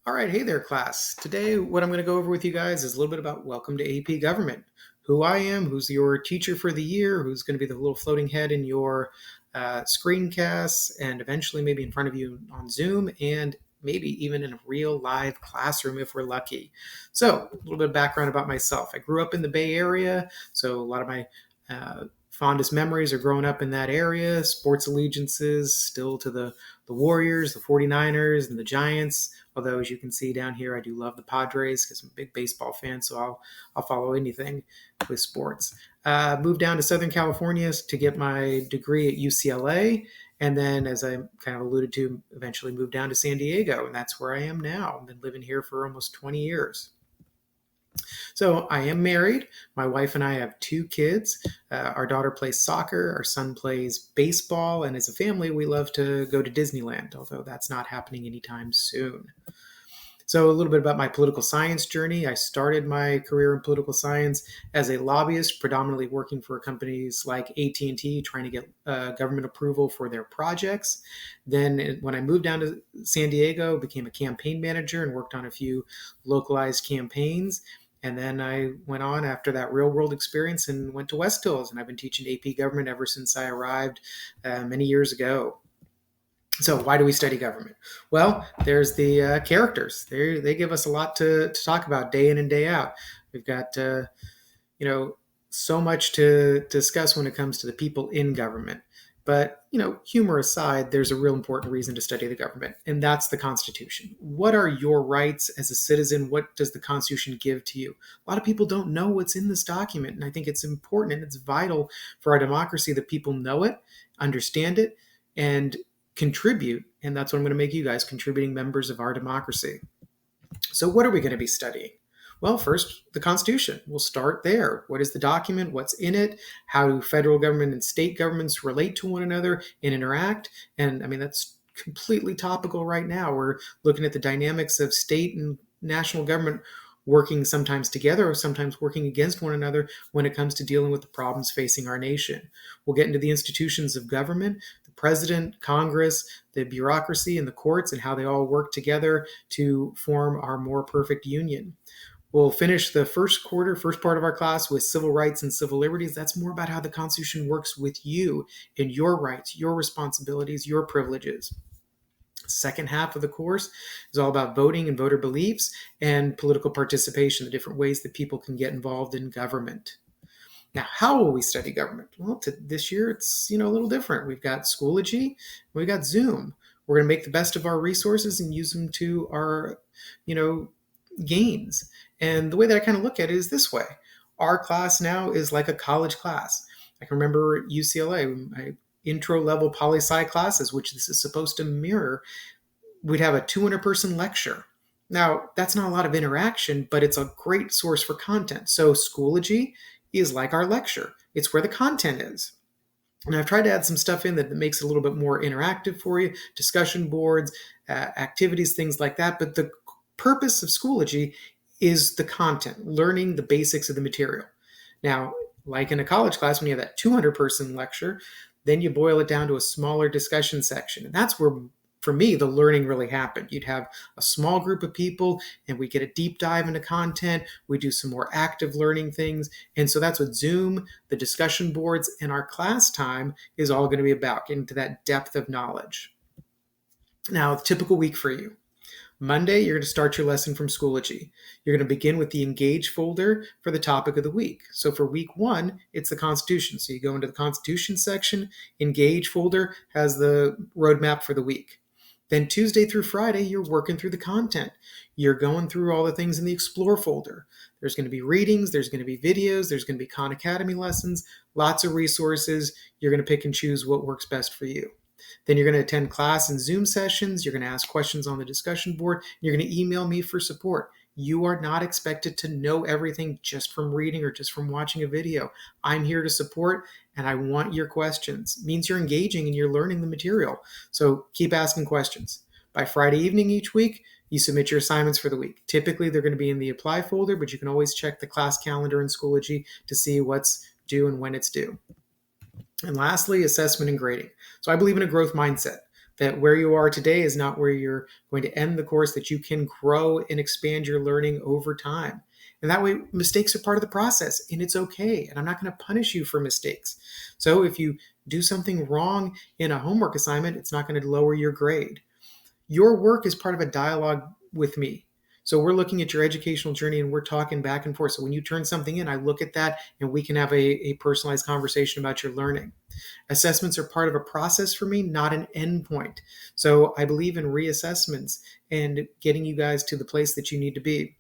All right, hey there, class. Today, what I'm going to go over with you guys is a little bit about welcome to AP Government. Who I am, who's your teacher for the year, who's going to be the little floating head in your screencasts, and eventually maybe in front of you on Zoom, and maybe even in a real live classroom if we're lucky. So, a little bit of background about myself. I grew up in the Bay Area, so a lot of my fondest memories are growing up in that area. Sports allegiances still to the Warriors, the 49ers, and the Giants. Although, as you can see down here, I do love the Padres because I'm a big baseball fan, so I'll follow anything with sports. Moved down to Southern California to get my degree at UCLA, and then, as I kind of alluded to, eventually moved down to San Diego, and that's where I am now. I've been living here for almost 20 years. So I am married. My wife and I have two kids. Our daughter plays soccer. Our son plays baseball. And as a family, we love to go to Disneyland, although that's not happening anytime soon. So a little bit about my political science journey. I started my career in political science as a lobbyist, predominantly working for companies like AT&T, trying to get government approval for their projects. Then when I moved down to San Diego, became a campaign manager and worked on a few localized campaigns. And then I went on after that real world experience and went to West Hills. And I've been teaching AP government ever since I arrived many years ago. So why do we study government? Well, there's the characters. They give us a lot to talk about day in and day out. We've got, so much to discuss when it comes to the people in government. But, humor aside, there's a real important reason to study the government, and that's the Constitution. What are your rights as a citizen? What does the Constitution give to you? A lot of people don't know what's in this document, and I think it's important and it's vital for our democracy that people know it, understand it, and contribute. And that's what I'm going to make you guys contributing members of our democracy. So, what are we going to be studying? Well, first, the Constitution. We'll start there. What is the document? What's in it? How do federal government and state governments relate to one another and interact? And I mean, that's completely topical right now. We're looking at the dynamics of state and national government working sometimes together or sometimes working against one another when it comes to dealing with the problems facing our nation. We'll get into the institutions of government, the president, Congress, the bureaucracy, and the courts, and how they all work together to form our more perfect union. We'll finish the first part of our class with civil rights and civil liberties. That's more about how the Constitution works with you and your rights, your responsibilities, your privileges. Second half of the course is all about voting and voter beliefs and political participation, the different ways that people can get involved in government. Now, how will we study government? Well, this year it's a little different. We've got Schoology, we've got Zoom. We're going to make the best of our resources and use them to our, gains. And the way that I kind of look at it is this way. Our class now is like a college class. I can remember at UCLA, my intro level poli-sci classes, which this is supposed to mirror, we'd have a 200-person lecture. Now, that's not a lot of interaction, but it's a great source for content. So Schoology is like our lecture. It's where the content is. And I've tried to add some stuff in that makes it a little bit more interactive for you, discussion boards, activities, things like that. But the purpose of Schoology is the content, learning the basics of the material. Now, like in a college class, when you have that 200-person lecture, then you boil it down to a smaller discussion section. And that's where, for me, the learning really happened. You'd have a small group of people and we get a deep dive into content. We do some more active learning things. And so that's what Zoom, the discussion boards, and our class time is all going to be about, getting to that depth of knowledge. Now, the typical week for you. Monday, you're going to start your lesson from Schoology. You're going to begin with the Engage folder for the topic of the week. So for week 1, it's the Constitution. So you go into the Constitution section, Engage folder has the roadmap for the week. Then Tuesday through Friday, you're working through the content. You're going through all the things in the Explore folder. There's going to be readings, there's going to be videos, there's going to be Khan Academy lessons, lots of resources. You're going to pick and choose what works best for you. Then you're going to attend class and Zoom sessions. You're going to ask questions on the discussion board. You're going to email me for support. You are not expected to know everything just from reading or just from watching a video. I'm here to support, and I want your questions. It means you're engaging and you're learning the material. So keep asking questions. By Friday evening each week, you submit your assignments for the week. Typically, they're going to be in the Apply folder, but you can always check the class calendar in Schoology to see what's due and when it's due. And lastly, assessment and grading. So I believe in a growth mindset. that where you are today is not where you're going to end the course, that you can grow and expand your learning over time. And that way, mistakes are part of the process and it's okay. And I'm not going to punish you for mistakes. So if you do something wrong in a homework assignment, it's not going to lower your grade. Your work is part of a dialogue with me. So we're looking at your educational journey and we're talking back and forth. So when you turn something in, I look at that and we can have a personalized conversation about your learning. Assessments are part of a process for me, not an endpoint. So I believe in reassessments and getting you guys to the place that you need to be.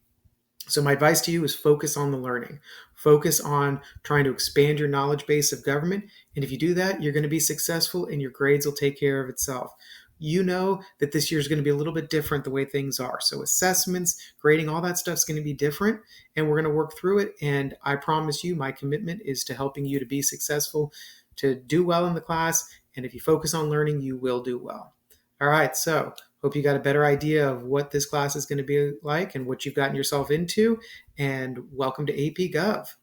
So my advice to you is focus on the learning. Focus on trying to expand your knowledge base of government. And if you do that, you're going to be successful and your grades will take care of itself. You know that this year is going to be a little bit different the way things are. So assessments, grading, all that stuff is going to be different and we're going to work through it. And I promise you, my commitment is to helping you to be successful, to do well in the class. And if you focus on learning, you will do well. All right, so hope you got a better idea of what this class is going to be like and what you've gotten yourself into. And welcome to AP Gov.